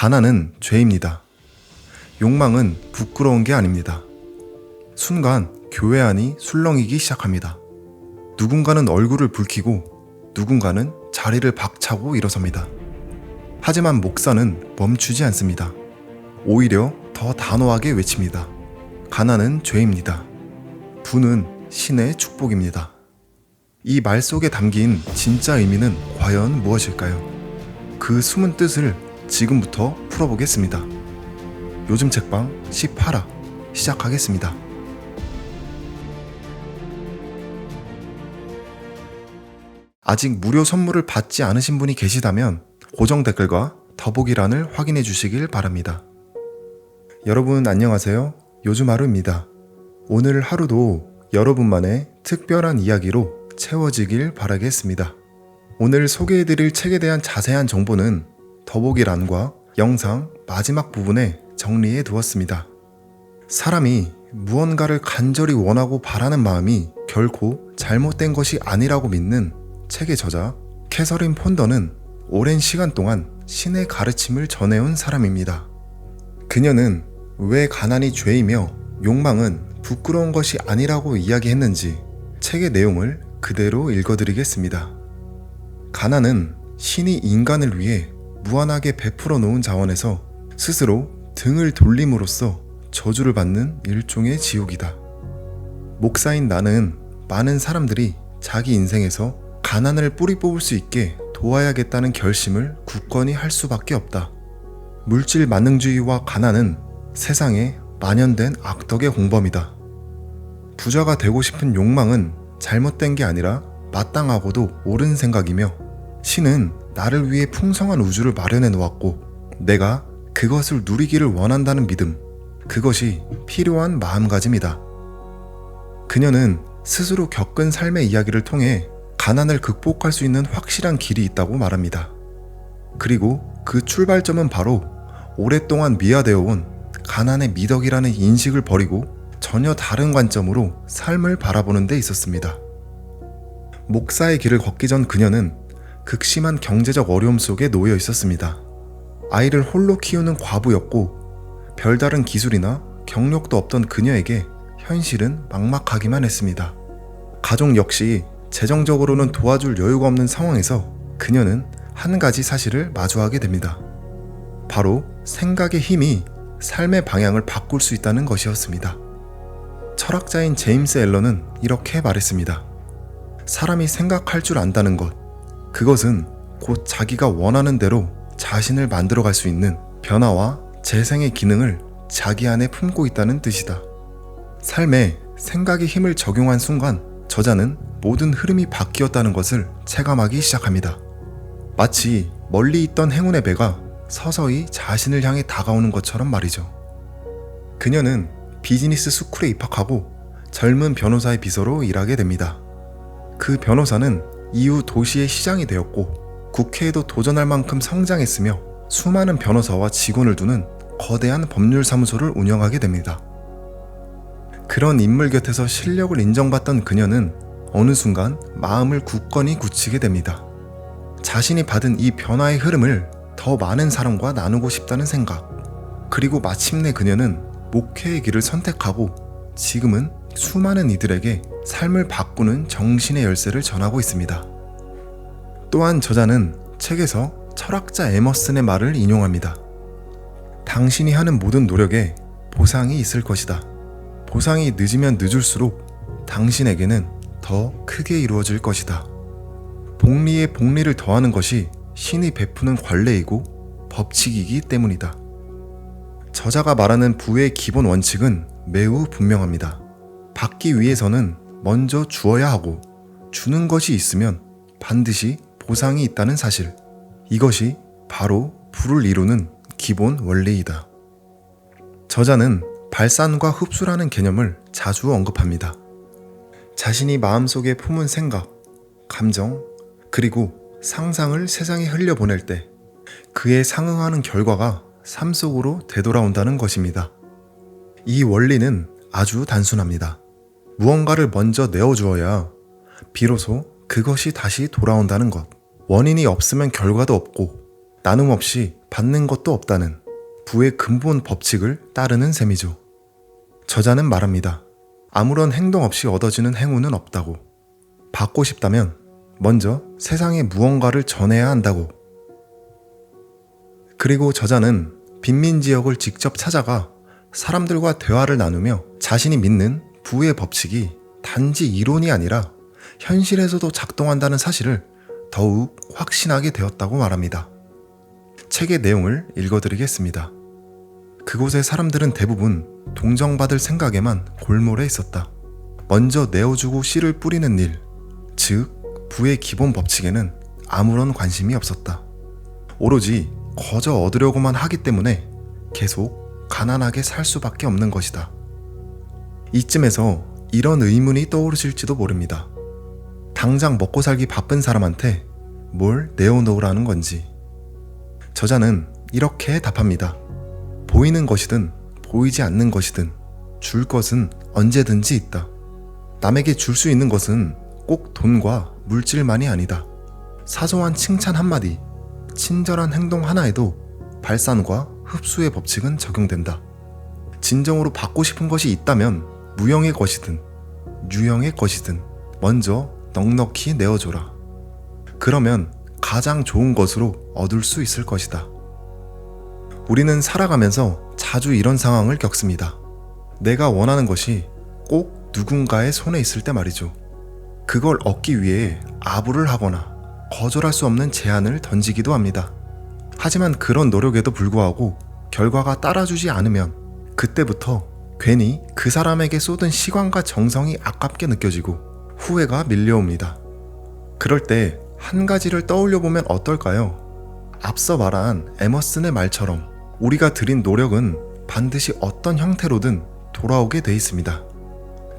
가난은 죄입니다. 욕망은 부끄러운 게 아닙니다. 순간 교회 안이 술렁이기 시작합니다. 누군가는 얼굴을 붉히고 누군가는 자리를 박차고 일어섭니다. 하지만 목사는 멈추지 않습니다. 오히려 더 단호하게 외칩니다. 가난은 죄입니다. 부는 신의 축복입니다. 이 말 속에 담긴 진짜 의미는 과연 무엇일까요? 그 숨은 뜻을 지금부터 풀어보겠습니다. 요즘 책방 18화 시작하겠습니다. 아직 무료 선물을 받지 않으신 분이 계시다면 고정 댓글과 더보기란을 확인해 주시길 바랍니다. 여러분 안녕하세요. 요즘 하루입니다. 오늘 하루도 여러분만의 특별한 이야기로 채워지길 바라겠습니다. 오늘 소개해드릴 책에 대한 자세한 정보는 더보기란과 영상 마지막 부분에 정리해 두었습니다. 사람이 무언가를 간절히 원하고 바라는 마음이 결코 잘못된 것이 아니라고 믿는 책의 저자 캐서린 폰더는 오랜 시간 동안 신의 가르침을 전해온 사람입니다. 그녀는 왜 가난이 죄이며 욕망은 부끄러운 것이 아니라고 이야기했는지 책의 내용을 그대로 읽어드리겠습니다. 가난은 신이 인간을 위해 무한하게 베풀어 놓은 자원에서 스스로 등을 돌림으로써 저주를 받는 일종의 지옥이다. 목사인 나는 많은 사람들이 자기 인생에서 가난을 뿌리 뽑을 수 있게 도와야겠다는 결심을 굳건히 할 수밖에 없다. 물질 만능주의와 가난은 세상에 만연된 악덕의 공범이다. 부자가 되고 싶은 욕망은 잘못된 게 아니라 마땅하고도 옳은 생각이며 신은 나를 위해 풍성한 우주를 마련해 놓았고 내가 그것을 누리기를 원한다는 믿음, 그것이 필요한 마음가짐이다. 그녀는 스스로 겪은 삶의 이야기를 통해 가난을 극복할 수 있는 확실한 길이 있다고 말합니다. 그리고 그 출발점은 바로 오랫동안 미화되어 온 가난의 미덕이라는 인식을 버리고 전혀 다른 관점으로 삶을 바라보는 데 있었습니다. 목사의 길을 걷기 전 그녀는 극심한 경제적 어려움 속에 놓여 있었습니다. 아이를 홀로 키우는 과부였고 별다른 기술이나 경력도 없던 그녀에게 현실은 막막하기만 했습니다. 가족 역시 재정적으로는 도와줄 여유가 없는 상황에서 그녀는 한 가지 사실을 마주하게 됩니다. 바로 생각의 힘이 삶의 방향을 바꿀 수 있다는 것이었습니다. 철학자인 제임스 앨런은 이렇게 말했습니다. 사람이 생각할 줄 안다는 것, 그것은 곧 자기가 원하는 대로 자신을 만들어갈 수 있는 변화와 재생의 기능을 자기 안에 품고 있다는 뜻이다. 삶에 생각의 힘을 적용한 순간 저자는 모든 흐름이 바뀌었다는 것을 체감하기 시작합니다. 마치 멀리 있던 행운의 배가 서서히 자신을 향해 다가오는 것처럼 말이죠. 그녀는 비즈니스 스쿨에 입학하고 젊은 변호사의 비서로 일하게 됩니다. 그 변호사는 이후 도시의 시장이 되었고 국회에도 도전할 만큼 성장했으며 수많은 변호사와 직원을 두는 거대한 법률사무소를 운영하게 됩니다. 그런 인물 곁에서 실력을 인정받던 그녀는 어느 순간 마음을 굳건히 굳히게 됩니다. 자신이 받은 이 변화의 흐름을 더 많은 사람과 나누고 싶다는 생각, 그리고 마침내 그녀는 목회의 길을 선택하고 지금은 수많은 이들에게 삶을 바꾸는 정신의 열쇠를 전하고 있습니다. 또한 저자는 책에서 철학자 에머슨의 말을 인용합니다. 당신이 하는 모든 노력에 보상이 있을 것이다. 보상이 늦으면 늦을수록 당신에게는 더 크게 이루어질 것이다. 복리에 복리를 더하는 것이 신이 베푸는 관례이고 법칙이기 때문이다. 저자가 말하는 부의 기본 원칙은 매우 분명합니다. 받기 위해서는 먼저 주어야 하고 주는 것이 있으면 반드시 보상이 있다는 사실. 이것이 바로 부를 이루는 기본 원리이다. 저자는 발산과 흡수라는 개념을 자주 언급합니다. 자신이 마음속에 품은 생각, 감정, 그리고 상상을 세상에 흘려보낼 때 그에 상응하는 결과가 삶 속으로 되돌아온다는 것입니다. 이 원리는 아주 단순합니다. 무언가를 먼저 내어주어야 비로소 그것이 다시 돌아온다는 것. 원인이 없으면 결과도 없고 나눔 없이 받는 것도 없다는 부의 근본 법칙을 따르는 셈이죠. 저자는 말합니다. 아무런 행동 없이 얻어지는 행운은 없다고. 받고 싶다면 먼저 세상에 무언가를 전해야 한다고. 그리고 저자는 빈민 지역을 직접 찾아가 사람들과 대화를 나누며 자신이 믿는 부의 법칙이 단지 이론이 아니라 현실에서도 작동한다는 사실을 더욱 확신하게 되었다고 말합니다. 책의 내용을 읽어드리겠습니다. 그곳의 사람들은 대부분 동정받을 생각에만 골몰해 있었다. 먼저 내어주고 씨를 뿌리는 일, 즉 부의 기본 법칙에는 아무런 관심이 없었다. 오로지 거저 얻으려고만 하기 때문에 계속 가난하게 살 수밖에 없는 것이다. 이쯤에서 이런 의문이 떠오르실지도 모릅니다. 당장 먹고 살기 바쁜 사람한테 뭘 내어놓으라는 건지. 저자는 이렇게 답합니다. 보이는 것이든 보이지 않는 것이든 줄 것은 언제든지 있다. 남에게 줄 수 있는 것은 꼭 돈과 물질만이 아니다. 사소한 칭찬 한마디, 친절한 행동 하나에도 발산과 흡수의 법칙은 적용된다. 진정으로 받고 싶은 것이 있다면 무형의 것이든 유형의 것이든 먼저 넉넉히 내어줘라. 그러면 가장 좋은 것으로 얻을 수 있을 것이다. 우리는 살아가면서 자주 이런 상황을 겪습니다. 내가 원하는 것이 꼭 누군가의 손에 있을 때 말이죠. 그걸 얻기 위해 아부를 하거나 거절할 수 없는 제안을 던지기도 합니다. 하지만 그런 노력에도 불구하고 결과가 따라주지 않으면 그때부터 괜히 그 사람에게 쏟은 시간과 정성이 아깝게 느껴지고 후회가 밀려옵니다. 그럴 때 한 가지를 떠올려 보면 어떨까요? 앞서 말한 에머슨의 말처럼 우리가 들인 노력은 반드시 어떤 형태로든 돌아오게 돼 있습니다.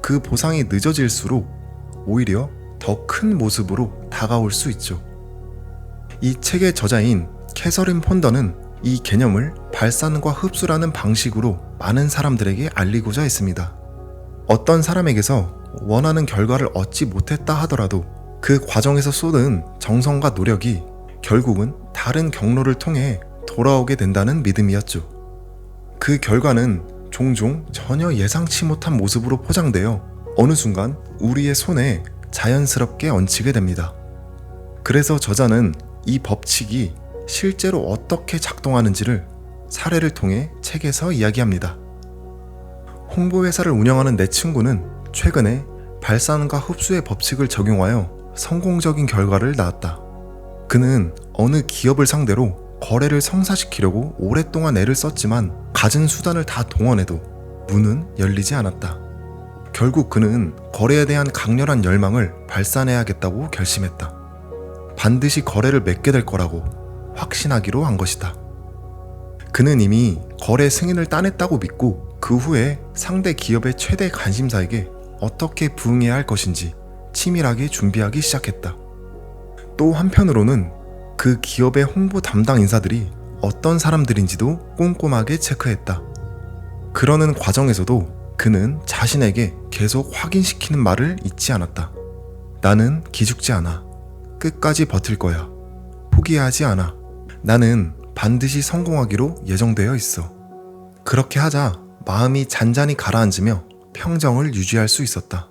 그 보상이 늦어질수록 오히려 더 큰 모습으로 다가올 수 있죠. 이 책의 저자인 캐서린 폰더는 이 개념을 발산과 흡수라는 방식으로 많은 사람들에게 알리고자 했습니다. 어떤 사람에게서 원하는 결과를 얻지 못했다 하더라도 그 과정에서 쏟은 정성과 노력이 결국은 다른 경로를 통해 돌아오게 된다는 믿음이었죠. 그 결과는 종종 전혀 예상치 못한 모습으로 포장되어 어느 순간 우리의 손에 자연스럽게 얹히게 됩니다. 그래서 저자는 이 법칙이 실제로 어떻게 작동하는지를 사례를 통해 책에서 이야기합니다. 홍보회사를 운영하는 내 친구는 최근에 발산과 흡수의 법칙을 적용하여 성공적인 결과를 낳았다. 그는 어느 기업을 상대로 거래를 성사시키려고 오랫동안 애를 썼지만 갖은 수단을 다 동원해도 문은 열리지 않았다. 결국 그는 거래에 대한 강렬한 열망을 발산해야겠다고 결심했다. 반드시 거래를 맺게 될 거라고 확신하기로 한 것이다. 그는 이미 거래 승인을 따냈다고 믿고 그 후에 상대 기업의 최대 관심사에게 어떻게 부응해야 할 것인지 치밀하게 준비하기 시작했다. 또 한편으로는 그 기업의 홍보 담당 인사들이 어떤 사람들인지도 꼼꼼하게 체크했다. 그러는 과정에서도 그는 자신에게 계속 확인시키는 말을 잊지 않았다. 나는 기죽지 않아. 끝까지 버틸 거야. 포기하지 않아. 나는 반드시 성공하기로 예정되어 있어. 그렇게 하자 마음이 잔잔히 가라앉으며 평정을 유지할 수 있었다.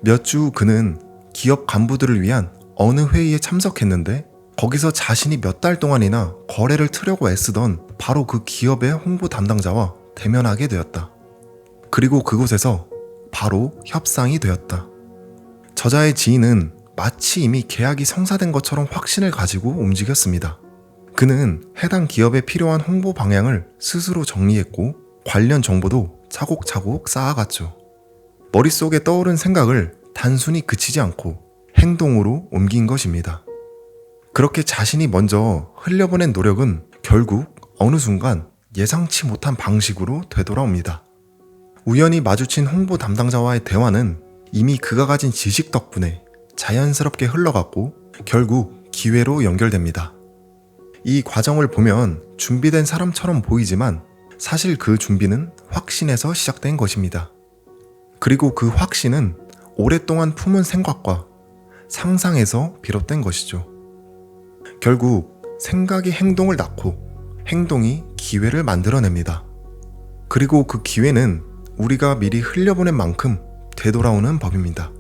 몇 주 후 그는 기업 간부들을 위한 어느 회의에 참석했는데 거기서 자신이 몇 달 동안이나 거래를 트려고 애쓰던 바로 그 기업의 홍보 담당자와 대면하게 되었다. 그리고 그곳에서 바로 협상이 되었다. 저자의 지인은 마치 이미 계약이 성사된 것처럼 확신을 가지고 움직였습니다. 그는 해당 기업에 필요한 홍보 방향을 스스로 정리했고 관련 정보도 차곡차곡 쌓아갔죠. 머릿속에 떠오른 생각을 단순히 그치지 않고 행동으로 옮긴 것입니다. 그렇게 자신이 먼저 흘려보낸 노력은 결국 어느 순간 예상치 못한 방식으로 되돌아옵니다. 우연히 마주친 홍보 담당자와의 대화는 이미 그가 가진 지식 덕분에 자연스럽게 흘러갔고 결국 기회로 연결됩니다. 이 과정을 보면 준비된 사람처럼 보이지만 사실 그 준비는 확신에서 시작된 것입니다. 그리고 그 확신은 오랫동안 품은 생각과 상상에서 비롯된 것이죠. 결국 생각이 행동을 낳고 행동이 기회를 만들어냅니다. 그리고 그 기회는 우리가 미리 흘려보낸 만큼 되돌아오는 법입니다.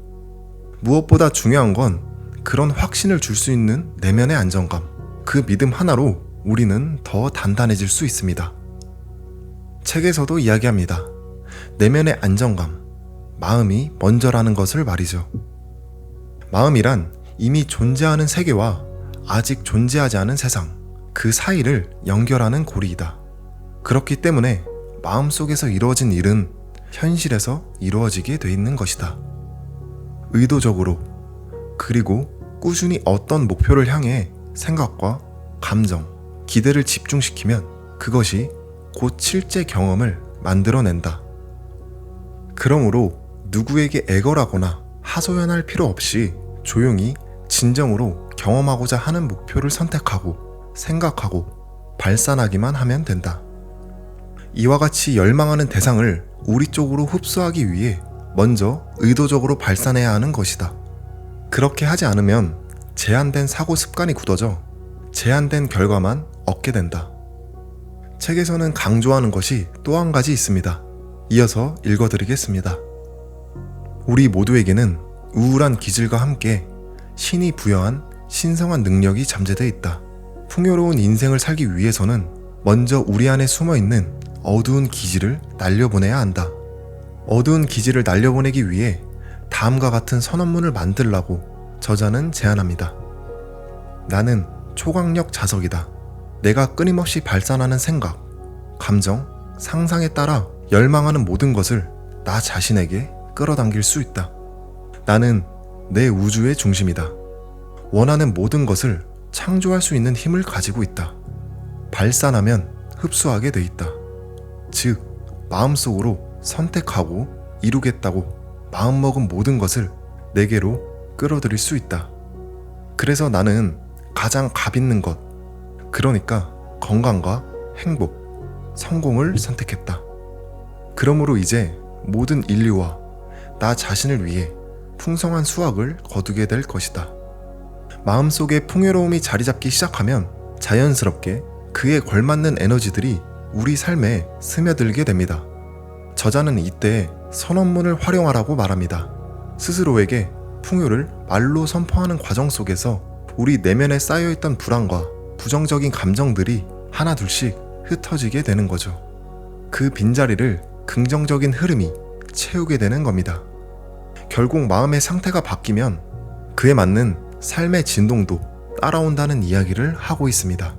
무엇보다 중요한 건 그런 확신을 줄 수 있는 내면의 안정감, 그 믿음 하나로 우리는 더 단단해질 수 있습니다. 책에서도 이야기합니다. 내면의 안정감, 마음이 먼저라는 것을 말이죠. 마음이란 이미 존재하는 세계와 아직 존재하지 않은 세상, 그 사이를 연결하는 고리이다. 그렇기 때문에 마음속에서 이루어진 일은 현실에서 이루어지게 돼 있는 것이다. 의도적으로, 그리고 꾸준히 어떤 목표를 향해 생각과 감정, 기대를 집중시키면 그것이 곧 실제 경험을 만들어낸다. 그러므로 누구에게 애걸하거나 하소연할 필요 없이 조용히 진정으로 경험하고자 하는 목표를 선택하고 생각하고 발산하기만 하면 된다. 이와 같이 열망하는 대상을 우리 쪽으로 흡수하기 위해 먼저 의도적으로 발산해야 하는 것이다. 그렇게 하지 않으면 제한된 사고 습관이 굳어져 제한된 결과만 얻게 된다. 책에서는 강조하는 것이 또 한 가지 있습니다. 이어서 읽어드리겠습니다. 우리 모두에게는 우울한 기질과 함께 신이 부여한 신성한 능력이 잠재되어 있다. 풍요로운 인생을 살기 위해서는 먼저 우리 안에 숨어있는 어두운 기질을 날려보내야 한다. 어두운 기질을 날려보내기 위해 다음과 같은 선언문을 만들라고 저자는 제안합니다. 나는 초강력 자석이다. 내가 끊임없이 발산하는 생각, 감정, 상상에 따라 열망하는 모든 것을 나 자신에게 끌어당길 수 있다. 나는 내 우주의 중심이다. 원하는 모든 것을 창조할 수 있는 힘을 가지고 있다. 발산하면 흡수하게 돼 있다. 즉, 마음속으로 선택하고 이루겠다고 마음먹은 모든 것을 내게로 끌어들일 수 있다. 그래서 나는 가장 값 있는 것, 그러니까 건강과 행복, 성공을 선택했다. 그러므로 이제 모든 인류와 나 자신을 위해 풍성한 수확을 거두게 될 것이다. 마음속에 풍요로움이 자리 잡기 시작하면 자연스럽게 그에 걸맞는 에너지들이 우리 삶에 스며들게 됩니다. 저자는 이때 선언문을 활용하라고 말합니다. 스스로에게 풍요를 말로 선포하는 과정 속에서 우리 내면에 쌓여있던 불안과 부정적인 감정들이 하나둘씩 흩어지게 되는 거죠. 그 빈자리를 긍정적인 흐름이 채우게 되는 겁니다. 결국 마음의 상태가 바뀌면 그에 맞는 삶의 진동도 따라온다는 이야기를 하고 있습니다.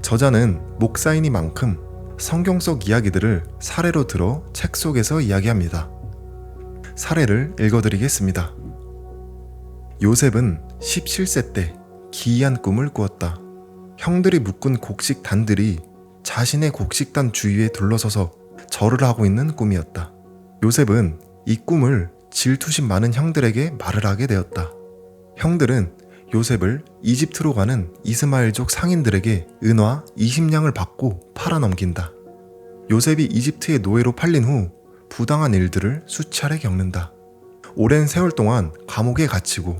저자는 목사이니만큼 성경 속 이야기들을 사례로 들어 책 속에서 이야기합니다. 사례를 읽어드리겠습니다. 요셉은 17세 때 기이한 꿈을 꾸었다. 형들이 묶은 곡식단들이 자신의 곡식단 주위에 둘러서서 절을 하고 있는 꿈이었다. 요셉은 이 꿈을 질투심 많은 형들에게 말을 하게 되었다. 형들은 요셉을 이집트로 가는 이스마엘족 상인들에게 은화 20냥을 받고 팔아넘긴다. 요셉이 이집트의 노예로 팔린 후 부당한 일들을 수차례 겪는다. 오랜 세월 동안 감옥에 갇히고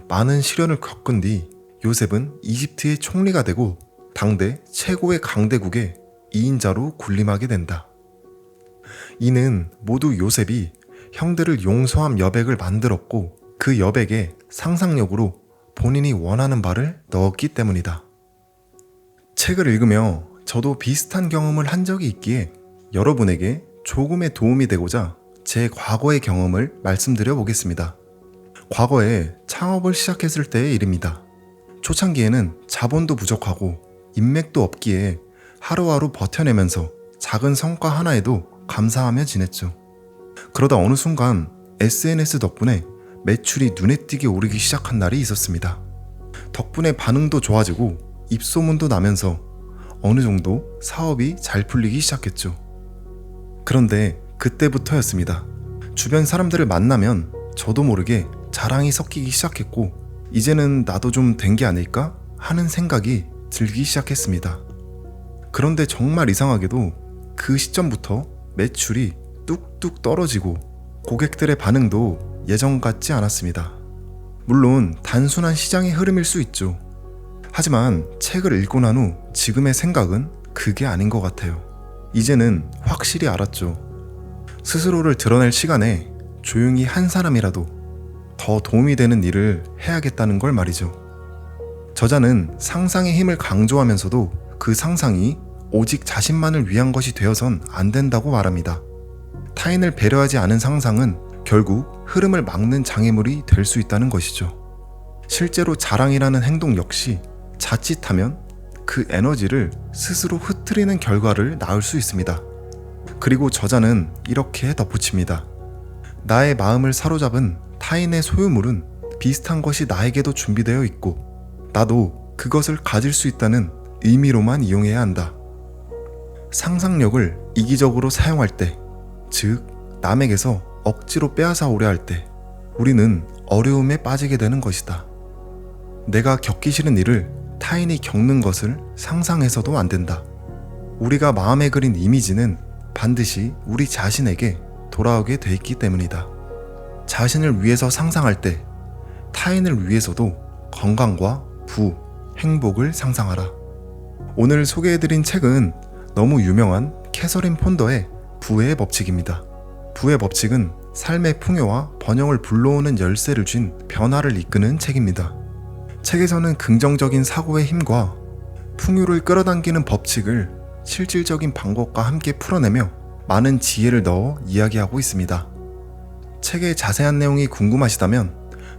많은 시련을 겪은 뒤 요셉은 이집트의 총리가 되고 당대 최고의 강대국의 2인자로 군림하게 된다. 이는 모두 요셉이 형들을 용서함 여백을 만들었고 그 여백에 상상력으로 본인이 원하는 바를 넣었기 때문이다. 책을 읽으며 저도 비슷한 경험을 한 적이 있기에 여러분에게 조금의 도움이 되고자 제 과거의 경험을 말씀드려 보겠습니다. 과거에 창업을 시작했을 때의 일입니다. 초창기에는 자본도 부족하고 인맥도 없기에 하루하루 버텨내면서 작은 성과 하나에도 감사하며 지냈죠. 그러다 어느 순간 SNS 덕분에 매출이 눈에 띄게 오르기 시작한 날이 있었습니다. 덕분에 반응도 좋아지고 입소문도 나면서 어느 정도 사업이 잘 풀리기 시작했죠. 그런데 그때부터였습니다. 주변 사람들을 만나면 저도 모르게 자랑이 섞이기 시작했고 이제는 나도 좀 된 게 아닐까 하는 생각이 들기 시작했습니다. 그런데 정말 이상하게도 그 시점부터 매출이 뚝뚝 떨어지고 고객들의 반응도 예전 같지 않았습니다. 물론 단순한 시장의 흐름일 수 있죠. 하지만 책을 읽고 난 후 지금의 생각은 그게 아닌 것 같아요. 이제는 확실히 알았죠. 스스로를 드러낼 시간에 조용히 한 사람이라도 더 도움이 되는 일을 해야겠다는 걸 말이죠. 저자는 상상의 힘을 강조하면서도 그 상상이 오직 자신만을 위한 것이 되어선 안 된다고 말합니다. 타인을 배려하지 않은 상상은 결국 흐름을 막는 장애물이 될 수 있다는 것이죠. 실제로 자랑이라는 행동 역시 자칫하면 그 에너지를 스스로 흩트리는 결과를 낳을 수 있습니다. 그리고 저자는 이렇게 덧붙입니다. 나의 마음을 사로잡은 타인의 소유물은 비슷한 것이 나에게도 준비되어 있고 나도 그것을 가질 수 있다는 의미로만 이용해야 한다. 상상력을 이기적으로 사용할 때, 즉 남에게서 억지로 빼앗아 오려 할 때 우리는 어려움에 빠지게 되는 것이다. 내가 겪기 싫은 일을 타인이 겪는 것을 상상해서도 안 된다. 우리가 마음에 그린 이미지는 반드시 우리 자신에게 돌아오게 돼 있기 때문이다. 자신을 위해서 상상할 때 타인을 위해서도 건강과 부, 행복을 상상하라. 오늘 소개해드린 책은 너무 유명한 캐서린 폰더의 부의 법칙입니다. 부의 법칙은 삶의 풍요와 번영을 불러오는 열쇠를 쥔 변화를 이끄는 책입니다. 책에서는 긍정적인 사고의 힘과 풍요를 끌어당기는 법칙을 실질적인 방법과 함께 풀어내며 많은 지혜를 넣어 이야기하고 있습니다. 책의 자세한 내용이 궁금하시다면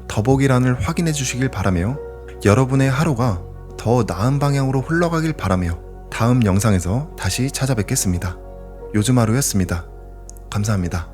더보기란을 확인해 주시길 바라며 여러분의 하루가 더 나은 방향으로 흘러가길 바라며 다음 영상에서 다시 찾아뵙겠습니다. 요즘 하루였습니다. 감사합니다.